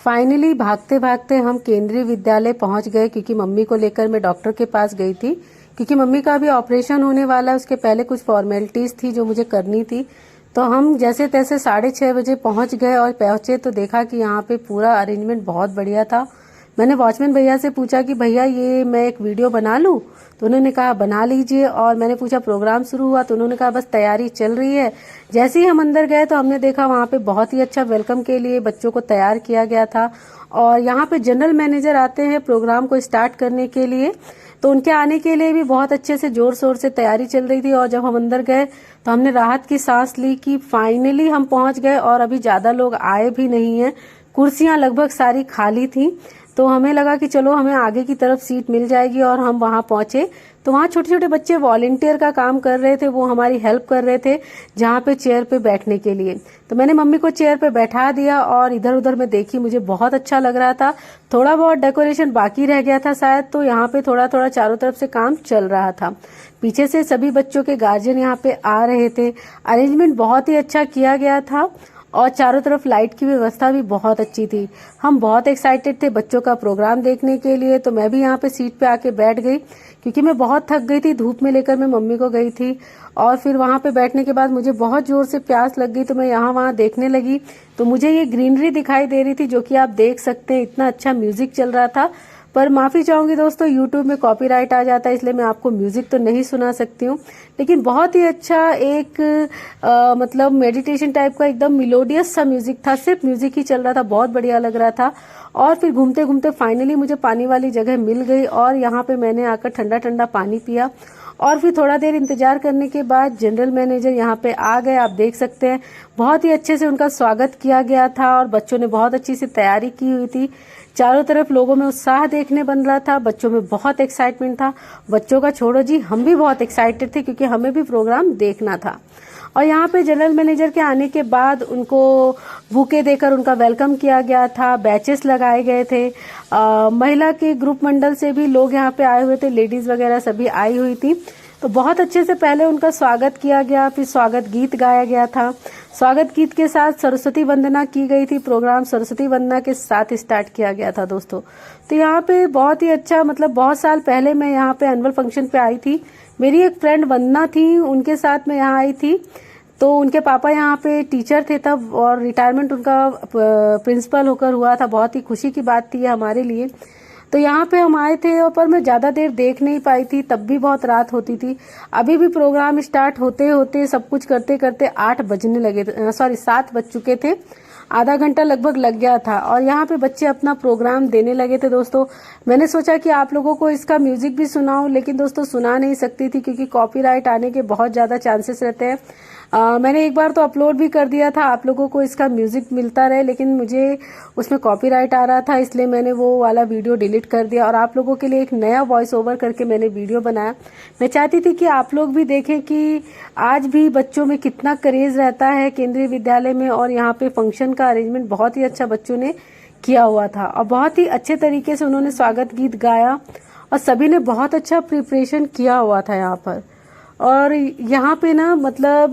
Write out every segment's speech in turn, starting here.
Finally भागते भागते हम केंद्रीय विद्यालय पहुंच गए, क्योंकि मम्मी को लेकर मैं डॉक्टर के पास गई थी, क्योंकि मम्मी का भी ऑपरेशन होने वाला है। उसके पहले कुछ फॉर्मेलिटीज थी जो मुझे करनी थी। तो हम जैसे तैसे 6:30 बजे पहुंच गए, और पहुंचे तो देखा कि यहाँ पे पूरा अरेंजमेंट बहुत बढ़िया था। मैंने वॉचमैन भैया से पूछा कि भैया ये मैं एक वीडियो बना लूं, तो उन्होंने कहा बना लीजिए। और मैंने पूछा प्रोग्राम शुरू हुआ, तो उन्होंने कहा बस तैयारी चल रही है। जैसे ही हम अंदर गए तो हमने देखा वहाँ पे बहुत ही अच्छा वेलकम के लिए बच्चों को तैयार किया गया था। और यहाँ पे जनरल मैनेजर आते हैं प्रोग्राम को स्टार्ट करने के लिए, तो उनके आने के लिए भी बहुत अच्छे से जोर शोर से तैयारी चल रही थी। और जब हम अंदर गए तो हमने राहत की सांस ली कि फाइनली हम पहुंच गए, और अभी ज्यादा लोग आए भी नहीं हैं। कुर्सियां लगभग सारी खाली थी, तो हमें लगा कि चलो हमें आगे की तरफ सीट मिल जाएगी। और हम वहां पहुंचे तो वहां छोटे छोटे बच्चे वॉलेंटियर का काम कर रहे थे, वो हमारी हेल्प कर रहे थे जहां पे चेयर पे बैठने के लिए। तो मैंने मम्मी को चेयर पे बैठा दिया और इधर उधर मैं देखी, मुझे बहुत अच्छा लग रहा था। थोड़ा बहुत डेकोरेशन बाकी रह गया था शायद, तो यहाँ पे थोड़ा थोड़ा चारों तरफ से काम चल रहा था। पीछे से सभी बच्चों के गार्जियन यहाँ पे आ रहे थे। अरेंजमेंट बहुत ही अच्छा किया गया था, और चारों तरफ लाइट की व्यवस्था भी बहुत अच्छी थी। हम बहुत एक्साइटेड थे बच्चों का प्रोग्राम देखने के लिए। तो मैं भी यहाँ पे सीट पे आके बैठ गई, क्योंकि मैं बहुत थक गई थी। धूप में लेकर मैं मम्मी को गई थी, और फिर वहां पे बैठने के बाद मुझे बहुत जोर से प्यास लग गई, तो मैं यहाँ वहां देखने लगी। तो मुझे ये ग्रीनरी दिखाई दे रही थी, जो कि आप देख सकते हैं। इतना अच्छा म्यूजिक चल रहा था। पर माफी चाहूंगी दोस्तों, यूट्यूब में कॉपीराइट आ जाता है, इसलिए मैं आपको म्यूजिक तो नहीं सुना सकती हूँ। लेकिन बहुत ही अच्छा एक मतलब मेडिटेशन टाइप का एकदम मिलोडियस सा म्यूजिक था। सिर्फ म्यूजिक ही चल रहा था, बहुत बढ़िया लग रहा था। और फिर घूमते घूमते फाइनली मुझे पानी वाली जगह मिल गई, और यहाँ पे मैंने आकर ठंडा ठंडा पानी पिया। और फिर थोड़ा देर इंतजार करने के बाद जनरल मैनेजर यहाँ पे आ गए। आप देख सकते हैं बहुत ही अच्छे से उनका स्वागत किया गया था, और बच्चों ने बहुत अच्छी से तैयारी की हुई थी। चारों तरफ लोगों में उत्साह देखने बन रहा था, बच्चों में बहुत एक्साइटमेंट था। बच्चों का छोड़ो जी, हम भी बहुत एक्साइटेड थे, क्योंकि हमें भी प्रोग्राम देखना था। और यहाँ पे जनरल मैनेजर के आने के बाद उनको बुके देकर उनका वेलकम किया गया था। बैचेस लगाए गए थे। महिला के ग्रुप मंडल से भी लोग यहाँ पे आए हुए थे, लेडीज वगैरह सभी आई हुई थी। तो बहुत अच्छे से पहले उनका स्वागत किया गया, फिर स्वागत गीत गाया गया था। स्वागत गीत के साथ सरस्वती वंदना की गई थी। प्रोग्राम सरस्वती वंदना के साथ स्टार्ट किया गया था दोस्तों। तो यहाँ पे बहुत ही अच्छा, मतलब बहुत साल पहले मैं यहाँ पे एनुअल फंक्शन पे आई थी। मेरी एक फ्रेंड वंदना थी, उनके साथ मैं यहाँ आई थी। तो उनके पापा यहाँ पे टीचर थे तब, और रिटायरमेंट उनका प्रिंसिपल होकर हुआ था। बहुत ही खुशी की बात थी हमारे लिए। तो यहाँ पे हम आए थे, और पर मैं ज्यादा देर देख नहीं पाई थी, तब भी बहुत रात होती थी। अभी भी प्रोग्राम स्टार्ट होते होते सब कुछ करते करते 8 बजने लगे थे, सॉरी 7 बज चुके थे। आधा घंटा लगभग लग गया था, और यहाँ पे बच्चे अपना प्रोग्राम देने लगे थे दोस्तों। मैंने सोचा कि आप लोगों को इसका म्यूजिक भी सुनाऊं, लेकिन दोस्तों सुना नहीं सकती थी, क्योंकि कॉपीराइट आने के बहुत ज्यादा चांसेस रहते हैं। मैंने एक बार तो अपलोड भी कर दिया था, आप लोगों को इसका म्यूजिक मिलता रहे, लेकिन मुझे उसमें कॉपीराइट आ रहा था, इसलिए मैंने वो वाला वीडियो डिलीट कर दिया, और आप लोगों के लिए एक नया वॉइस ओवर करके मैंने वीडियो बनाया। मैं चाहती थी कि आप लोग भी देखें कि आज भी बच्चों में कितना क्रेज रहता है केंद्रीय विद्यालय में। और यहाँ पे फंक्शन का अरेंजमेंट बहुत ही अच्छा बच्चों ने किया हुआ था, और बहुत ही अच्छे तरीके से उन्होंने स्वागत गीत गाया, और सभी ने बहुत अच्छा प्रिपरेशन किया हुआ था यहाँ पर। और यहाँ पे ना मतलब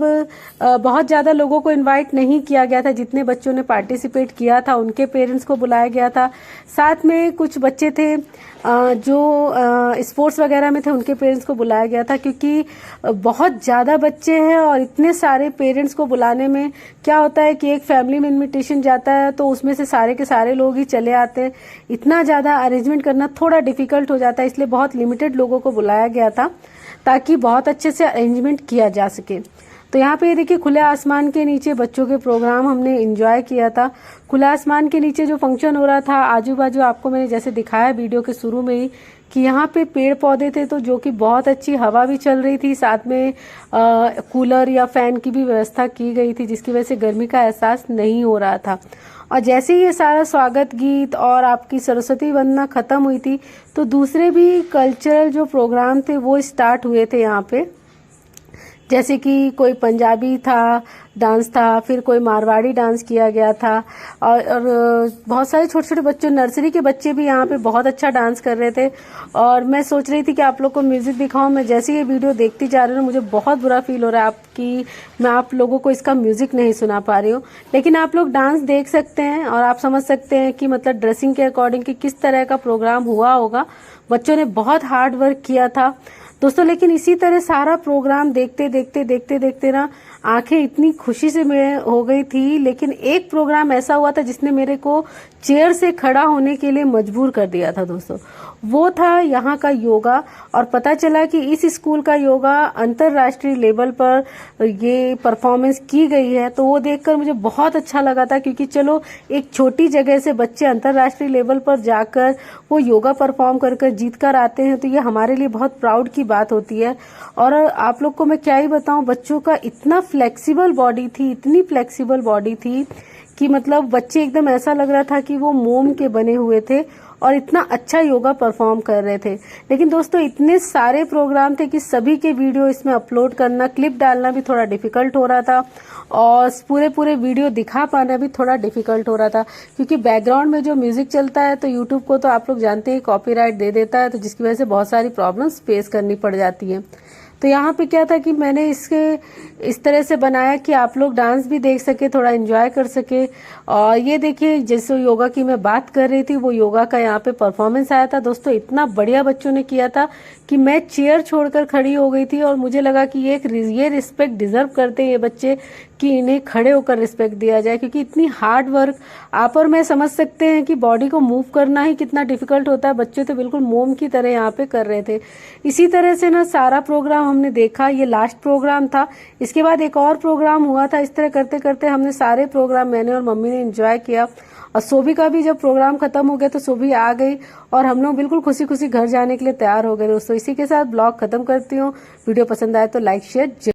बहुत ज्यादा लोगों को इनवाइट नहीं किया गया था। जितने बच्चों ने पार्टिसिपेट किया था उनके पेरेंट्स को बुलाया गया था। साथ में कुछ बच्चे थे जो स्पोर्ट्स वगैरह में थे, उनके पेरेंट्स को बुलाया गया था, क्योंकि बहुत ज्यादा बच्चे हैं और इतने सारे पेरेंट्स को बुलाने में क्या होता है कि एक फैमिली में इनविटेशन जाता है तो उसमें से सारे के सारे लोग ही चले आते हैं। इतना ज्यादा अरेंजमेंट करना थोड़ा डिफिकल्ट हो जाता है, इसलिए बहुत लिमिटेड लोगों को बुलाया गया था, ताकि बहुत अच्छे से अरेंजमेंट किया जा सके। तो यहाँ पे देखिए खुले आसमान के नीचे बच्चों के प्रोग्राम हमने एंजॉय किया था। खुले आसमान के नीचे जो फंक्शन हो रहा था, आजू बाजू आपको मैंने जैसे दिखाया वीडियो के शुरू में ही कि यहाँ पे पेड़ पौधे थे, तो जो कि बहुत अच्छी हवा भी चल रही थी। साथ में कूलर या फैन की भी व्यवस्था की गई थी, जिसकी वजह से गर्मी का एहसास नहीं हो रहा था। और जैसे ही ये सारा स्वागत गीत और आपकी सरस्वती वंदना खत्म हुई थी, तो दूसरे भी कल्चरल जो प्रोग्राम थे वो स्टार्ट हुए थे यहाँ पे। जैसे कि कोई पंजाबी था डांस था, फिर कोई मारवाड़ी डांस किया गया था, और बहुत सारे छोटे छोटे बच्चों, नर्सरी के बच्चे भी यहाँ पे बहुत अच्छा डांस कर रहे थे। और मैं सोच रही थी कि आप लोग को म्यूजिक दिखाऊं। मैं जैसे ये वीडियो देखती जा रही हूँ मुझे बहुत बुरा फील हो रहा है आपकी, मैं आप लोगों को इसका म्यूजिक नहीं सुना पा रही हूँ, लेकिन आप लोग डांस देख सकते हैं और आप समझ सकते हैं कि मतलब ड्रेसिंग के अकॉर्डिंग कि किस तरह का प्रोग्राम हुआ होगा। बच्चों ने बहुत हार्ड वर्क किया था दोस्तों। लेकिन इसी तरह सारा प्रोग्राम देखते देखते देखते देखते ना आंखें इतनी खुशी से मैं हो गई थी। लेकिन एक प्रोग्राम ऐसा हुआ था जिसने मेरे को चेयर से खड़ा होने के लिए मजबूर कर दिया था दोस्तों। वो था यहाँ का योगा, और पता चला कि इस स्कूल का योगा अंतर्राष्ट्रीय लेवल पर ये परफॉर्मेंस की गई है। तो वो देखकर मुझे बहुत अच्छा लगा था, क्योंकि चलो एक छोटी जगह से बच्चे अंतर्राष्ट्रीय लेवल पर जाकर वो योगा परफॉर्म कर कर जीत कर आते हैं, तो ये हमारे लिए बहुत प्राउड की बात होती है। और आप लोग को मैं क्या ही बताऊं, बच्चों का इतना फ्लेक्सिबल बॉडी थी, इतनी फ्लेक्सिबल बॉडी थी कि मतलब बच्चे एकदम ऐसा लग रहा था कि वो मोम के बने हुए थे और इतना अच्छा योगा परफॉर्म कर रहे थे। लेकिन दोस्तों इतने सारे प्रोग्राम थे कि सभी के वीडियो इसमें अपलोड करना, क्लिप डालना भी थोड़ा डिफिकल्ट हो रहा था, और पूरे वीडियो दिखा पाना भी थोड़ा डिफिकल्ट हो रहा था, क्योंकि बैकग्राउंड में जो म्यूजिक चलता है तो यूट्यूब को तो आप लोग जानते हैं कॉपीराइट दे देता है, तो जिसकी वजह से बहुत सारी प्रॉब्लम्स फेस करनी पड़ जाती है। तो यहाँ पे क्या था कि मैंने इसके इस तरह से बनाया कि आप लोग डांस भी देख सके, थोड़ा एंजॉय कर सके। और ये देखिए जैसे योगा की मैं बात कर रही थी, वो योगा का यहाँ पे परफॉर्मेंस आया था दोस्तों। इतना बढ़िया बच्चों ने किया था कि मैं चेयर छोड़कर खड़ी हो गई थी, और मुझे लगा कि ये रिस्पेक्ट डिजर्व करते हैं ये बच्चे कि इन्हें खड़े होकर रिस्पेक्ट दिया जाए, क्योंकि इतनी हार्ड वर्क आप और मैं समझ सकते हैं कि बॉडी को मूव करना ही कितना डिफिकल्ट होता है। बच्चे तो बिल्कुल मोम की तरह यहाँ पे कर रहे थे। इसी तरह से ना सारा प्रोग्राम हमने देखा, ये लास्ट प्रोग्राम था। इसके बाद एक और प्रोग्राम हुआ था। इस तरह करते करते हमने सारे प्रोग्राम मैंने और मम्मी ने एंजॉय किया। और सोभी का भी जब प्रोग्राम खत्म हो गया तो सोभी आ गई और हम लोग बिल्कुल खुशी खुशी घर जाने के लिए तैयार हो गए दोस्तों। इसी के साथ ब्लॉग खत्म करती हूँ। वीडियो पसंद आए तो लाइक शेयर